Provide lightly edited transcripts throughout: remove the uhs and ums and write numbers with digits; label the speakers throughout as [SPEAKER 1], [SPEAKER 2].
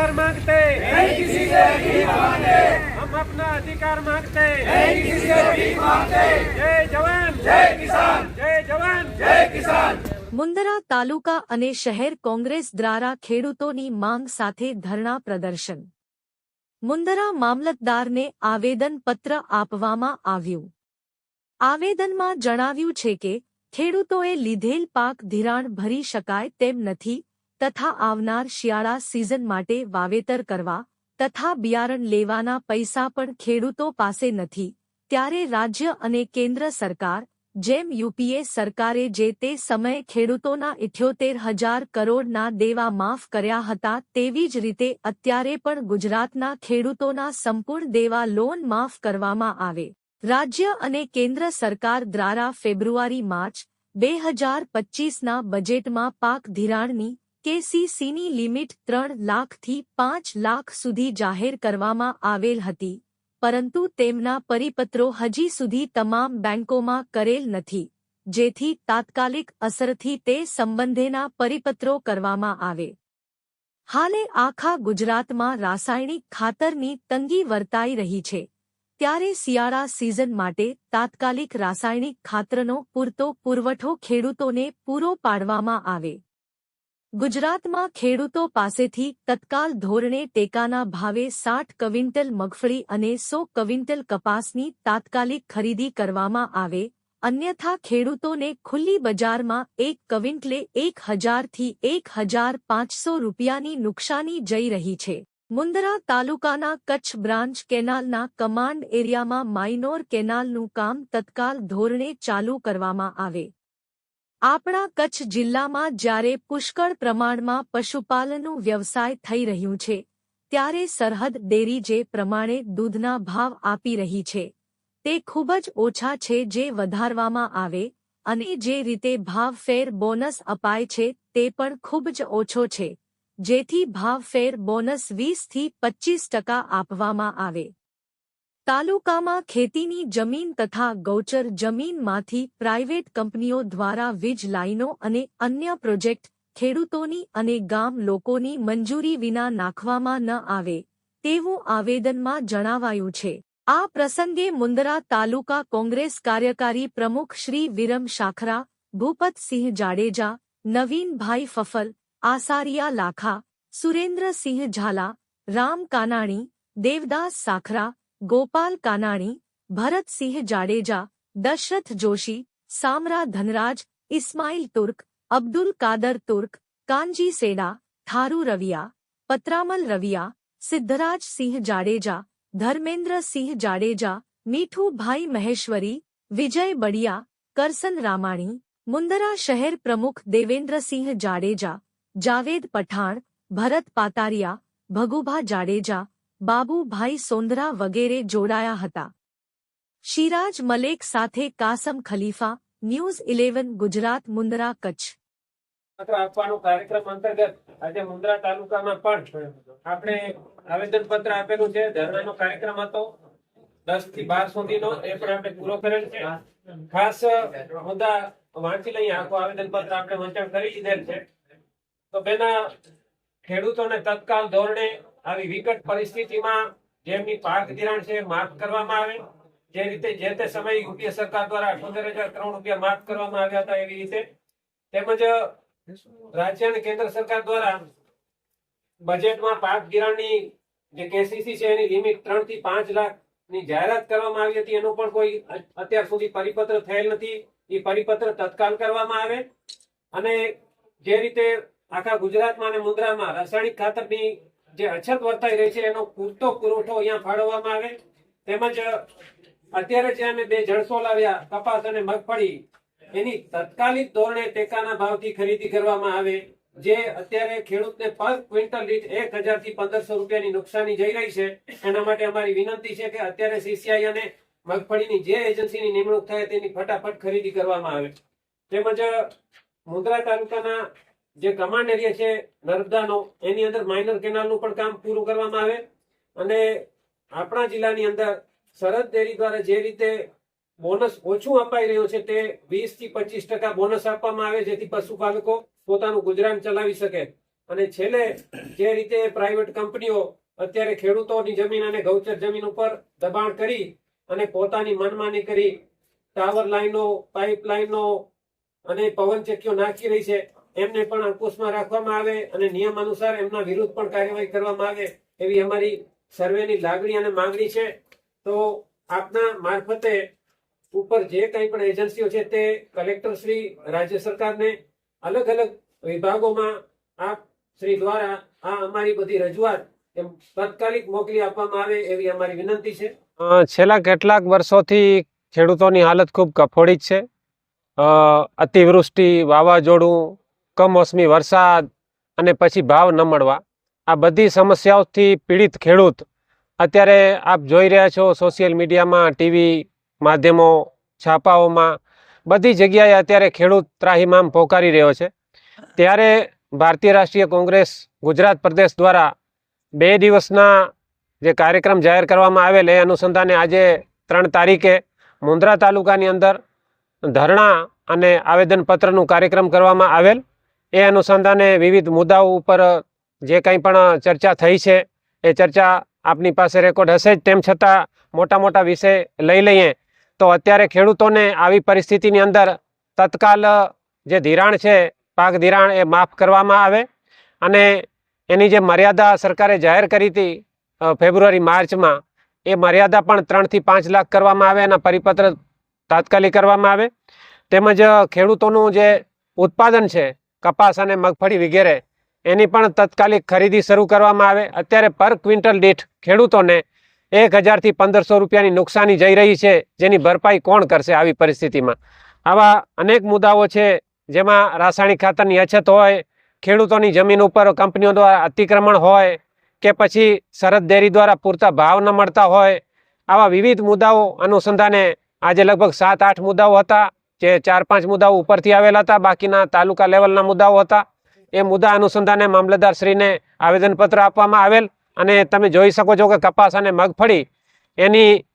[SPEAKER 1] अधिकार मांगते
[SPEAKER 2] नहीं किसी से भीख मांगते,
[SPEAKER 1] हम अपना अधिकार मांगते
[SPEAKER 2] नहीं किसी से भीख मांगते।
[SPEAKER 1] जय जवान
[SPEAKER 2] जय किसान,
[SPEAKER 1] जय जवान
[SPEAKER 2] जय किसान।
[SPEAKER 3] મુંદરા તાલુકા અને શહેર કોંગ્રેસ દ્વારા ખેડૂતોની માંગ સાથે ધરણા પ્રદર્શન. મુંદરા મામલતદારને આવેદનપત્ર આપવામાં આવ્યું. આવેદનમાં જણાવ્યું છે કે ખેડૂતોએ લીધેલ પાક ધિરાણ ભરી શકાય તેમ નથી તથા આવનાર શિયાળા સિઝન માટે વાવેતર કરવા તથા બિયારણ લેવાના પૈસા પણ ખેડૂતો પાસે નથી, ત્યારે રાજ્ય અને કેન્દ્ર સરકાર જેમ યુપીએ સરકારે જે તે સમયે ખેડૂતોના 78,000 કરોડના દેવા માફ કર્યા હતા તેવી જ રીતે અત્યારે પણ ગુજરાતના ખેડૂતોના સંપૂર્ણ દેવા લોન માફ કરવામાં આવે. રાજ્ય અને કેન્દ્ર સરકાર દ્વારા ફેબ્રુઆરી-માર્ચ 2025ના બજેટમાં પાક ધિરાણની કેસીસીની લિમિટ 3 લાખથી 5 લાખ સુધી જાહેર કરવામાં આવેલ હતી, પરંતુ તેમના પરિપત્રો હજી સુધી તમામ બેંકોમાં કરેલ નથી, જેથી તાત્કાલિક અસરથી તે સંબંધેના પરિપત્રો કરવામાં આવે. હાલે આખા ગુજરાતમાં રાસાયણિક ખાતરની તંગી વર્તાઈ રહી છે, ત્યારે શિયાળા સિઝન માટે તાત્કાલિક રાસાયણિક ખાતરનો પૂરતો પુરવઠો ખેડૂતોને પૂરો પાડવામાં આવે. ગુજરાતમાં ખેડૂતો પાસેથી તત્કાલ ધોરણે ટેકાના ભાવે 60 ક્વિન્ટલ મગફળી અને 100 ક્વિન્ટલ કપાસની તાત્કાલિક ખરીદી કરવામાં આવે, અન્યથા ખેડૂતોને ખુલ્લી બજારમાં 1 ક્વિન્ટલે 1,000 થી 1,500 રૂપિયાની નુકસાની જઈ રહી છે. મુંદરા તાલુકાના કચ્છ બ્રાન્ચ કેનાલના કમાન્ડ એરિયામાં માઇનોર કેનાલનું કામ તત્કાલ ધોરણે ચાલુ કરવામાં આવે. આપણા કચ્છ જિલ્લામાં જ્યારે પુષ્કળ પ્રમાણમાં પશુપાલનનું વ્યવસાય થઈ રહ્યું છે, ત્યારે સરહદ ડેરી જે પ્રમાણે દૂધના ભાવ આપી રહી છે તે ખૂબ જ ઓછા છે, જે વધારવામાં આવે અને જે રીતે ભાવ ફેર બોનસ અપાય છે તે પણ ખૂબ જ ઓછો છે, જેથી ભાવ ફેર બોનસ 20 થી 25% આપવામાં આવે. તાલુકામાં ખેતીની જમીન તથા ગૌચર જમીનમાંથી પ્રાઇવેટ કંપનીઓ દ્વારા વીજ લાઇનો અને અન્ય પ્રોજેક્ટ ખેડૂતોની અને ગામ લોકોની મંજૂરી વિના નાખવામાં ન આવે તેવું આવેદનમાં જણાવાયું છે. આ પ્રસંગે મુંદરા તાલુકા કોંગ્રેસ કાર્યકારી પ્રમુખ શ્રી વિરમ શાખરા, ભૂપતસિંહ જાડેજા, નવીનભાઈ ફફલ, આસારિયા લાખા, સુરેન્દ્રસિંહ ઝાલા, રામ કાનાણી, દેવદાસ સાખરા, ગોપાલ કાનાણી, ભરતસિંહ જાડેજા, દશરથ જોશી, સામરા ધનરાજ, ઇસ્માઇલ તુર્ક, અબ્દુલ કાદર તુર્ક, કાનજી સેડા, થારુ રવિયા, પત્રામલ રવિયા, સિદ્ધરાજસિંહ જાડેજા, ધર્મેન્દ્રસિંહ જાડેજા, મીઠુભાઈ મહેશ્વરી, વિજય બડિયા, કરસન રામાણી, મુંદરા શહેર પ્રમુખ દેવેન્દ્રસિંહ જાડેજા, જાવેદ પઠાણ, ભરત પાતારિયા, ભગુભા જાડેજા, બાબુભાઈ સોંદરા વગેરે જોડાયા હતા. શિરાજ મલેક સાથે કાસમ ખલીફા, ન્યૂઝ 11 ગુજરાત, મુંદરા, કચ્છ.
[SPEAKER 1] આપવાનો કાર્યક્રમ અંતર્ગત આજે મુંદરા તાલુકામાં પણ આપણે આવેદનપત્ર આપેલું છે. ધરણાનો કાર્યક્રમ હતો 10 થી 12 સુધીનો, એ પણ આપણે પૂરો કરેલ છે. ખાસ મુદ્દા વાંચી લઈએ. આખું આવેદનપત્ર આપણે વંચાણ કરી દીધેલ છે. તો બેના ખેડૂતોને તત્કાલ ધોરણે આવી વિકટ પરિસ્થિતિમાં જેમની પાક ધિરાણ છે માફ કરવામાં આવે, જે રીતે જે તે સમયે યુપીએ સરકાર દ્વારા 78,000 કરોડ રૂપિયા માફ કરવામાં આવ્યા હતા એવી રીતે, તેમજ રાજ્ય અને કેન્દ્ર સરકાર દ્વારા બજેટમાં પાક ધિરાણની જે કેસીસી છે એની લિમિટ 3 થી 5 લાખની જાહેરાત કરવામાં આવી હતી, એનું પણ કોઈ અત્યાર સુધી પરિપત્ર થયેલ નથી. એ પરિપત્ર તત્કાલ કરવામાં આવે અને જે રીતે આખા ગુજરાતમાં અને મુંદરામાં રાસાયણિક ખાતરની જે અછત વર્તાઈ રહી છે એનો પૂરતો પુરવઠો અહીંયા ફાળવવામાં આવે, તેમજ અત્યારે જે અમે 2 જણસો લાવ્યા કપાસ અને મગફળી, એની તત્કાલિક ધોરણે ટેકાના ભાવથી ખરીદી કરવામાં આવે, જે અત્યારે ખેડૂતને પર ક્વિન્ટલ દીઠ 1,000 થી 1,500 રૂપિયાની નુકસાની જઈ રહી છે. એના માટે અમારી વિનંતી છે કે અત્યારે સીસીઆઈ અને મગફળીની જે એજન્સીની નિમણૂક થાય તેની ફટાફટ ખરીદી કરવામાં આવે. તેમજ મુંદરા તાલુકાના જે કમાન્ડ એરિયા છે નર્મદાનો, એની અંદર માઇનર કેનાલનું પણ કામ પૂરું કરવામાં આવે અને આપણા જિલ્લાની અંદર સરહદ ડેરી દ્વારા જે રીતે બોનસ ઓછું અપાઈ રહ્યું છે તે 20 થી 25% બોનસ આપવામાં આવે, જેથી પશુપાલકો પોતાનું ગુજરાન ચલાવી શકે અને છેલ્લે જે રીતે પ્રાઇવેટ કંપનીઓ અત્યારે ખેડૂતોની જમીન અને ગૌચર જમીન ઉપર દબાણ કરી અને પોતાની મનમાની કરી ટાવર લાઈનો પાઇપ લાઈનો અને પવનચક્કીઓ નાખી રહી છે, એમને પણ અંકુશમાં રાખવામાં આવે અને નિયમ અનુસાર એમના વિરુદ્ધ પણ કાર્યવાહી કરવામાં આવે એવી અમારી સર્વેની લાગણી અને માંગણી છે. તો આપના મારફતે ઉપર જે કંઈ પણ એજન્સીઓ છે તે કલેક્ટર શ્રી, રાજ્ય સરકારને અલગ અલગ વિભાગોમાં આપ શ્રી દ્વારા આ અમારી બધી રજૂઆત એમ તાત્કાલિક મોકલી આપવામાં આવે એવી અમારી વિનંતી છે.
[SPEAKER 4] છેલ્લા કેટલાક વર્ષોથી ખેડૂતોની હાલત ખૂબ કફોડી જ છે. અતિવૃષ્ટિ, વાવાઝોડું, કમોસમી વરસાદ અને પછી ભાવ ન મળવા, આ બધી સમસ્યાઓથી પીડિત ખેડૂત અત્યારે આપ જોઈ રહ્યા છો સોશિયલ મીડિયામાં, ટીવી માધ્યમો, છાપાઓમાં, બધી જગ્યાએ અત્યારે ખેડૂત ત્રાહિમામ પોકારી રહ્યો છે. ત્યારે ભારતીય રાષ્ટ્રીય કોંગ્રેસ ગુજરાત પ્રદેશ દ્વારા 2 દિવસના જે કાર્યક્રમ જાહેર કરવામાં આવેલ એ અનુસંધાને આજે 3 તારીખે મુંદ્રા તાલુકાની અંદર ધરણા અને આવેદનપત્રનું કાર્યક્રમ કરવામાં આવેલ. એ અનુસંધાને વિવિધ મુદ્દાઓ ઉપર જે કંઈ પણ ચર્ચા થઈ છે એ ચર્ચા આપની પાસે રેકોર્ડ હશે જ. તેમ છતાં મોટા મોટા વિષય લઈ લઈએ તો અત્યારે ખેડૂતોને આવી પરિસ્થિતિની અંદર તત્કાલ જે ધિરાણ છે, પાક ધિરાણ, એ માફ કરવામાં આવે અને એની જે મર્યાદા સરકારે જાહેર કરી હતી ફેબ્રુઆરી માર્ચમાં, એ મર્યાદા પણ 3 થી 5 લાખ કરવામાં આવે, એના પરિપત્ર તાત્કાલિક કરવામાં આવે. તેમજ ખેડૂતોનું જે ઉત્પાદન છે કપાસ અને મગફળી વગેરે, એની પણ તાત્કાલિક ખરીદી શરૂ કરવામાં આવે. અત્યારે પર ક્વિન્ટલ દીઠ ખેડૂતોને 1000 થી 1500 રૂપિયાની નુકસાની જઈ રહી છે, જેની ભરપાઈ કોણ કરશે આવી પરિસ્થિતિમાં? આવા અનેક મુદ્દાઓ છે, જેમાં રાસાયણિક ખાતરની અછત હોય, ખેડૂતોની જમીન ઉપર કંપનીઓ દ્વારા અતિક્રમણ હોય કે પછી શરત ડેરી દ્વારા પૂરતા ભાવ ન મળતા હોય. આવા વિવિધ મુદ્દાઓ અનુસંધાને આજે લગભગ 7-8 મુદ્દાઓ હતા, જે 4-5 મુદ્દાઓ ઉપરથી આવેલા હતા, બાકીના તાલુકા લેવલના મુદ્દાઓ હતા. એ મુદ્દા અનુસંધાને મામલતદાર શ્રીને આવેદનપત્ર આપવામાં આવેલ અને તમે જોઈ શકો છો કે કપાસ અને મગફળી એની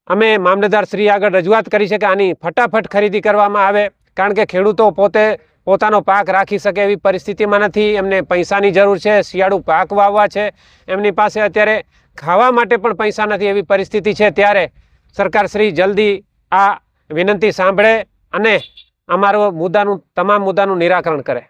[SPEAKER 4] અમે મામલતદાર શ્રી આગળ રજૂઆત કરી છે કે આની ફટાફટ ખરીદી કરવામાં આવે, કારણ કે ખેડૂતો પોતે પોતાનો પાક રાખી શકે એવી પરિસ્થિતિમાં નથી. એમને પૈસાની જરૂર છે, શિયાળુ પાક વાવવા છે, એમની પાસે અત્યારે ખાવા માટે પણ પૈસા નથી એવી પરિસ્થિતિ છે. ત્યારે સરકાર શ્રી જલ્દી આ વિનંતી સાંભળે અને અમારો તમામ મુદ્દાનું નિરાકરણ કરે.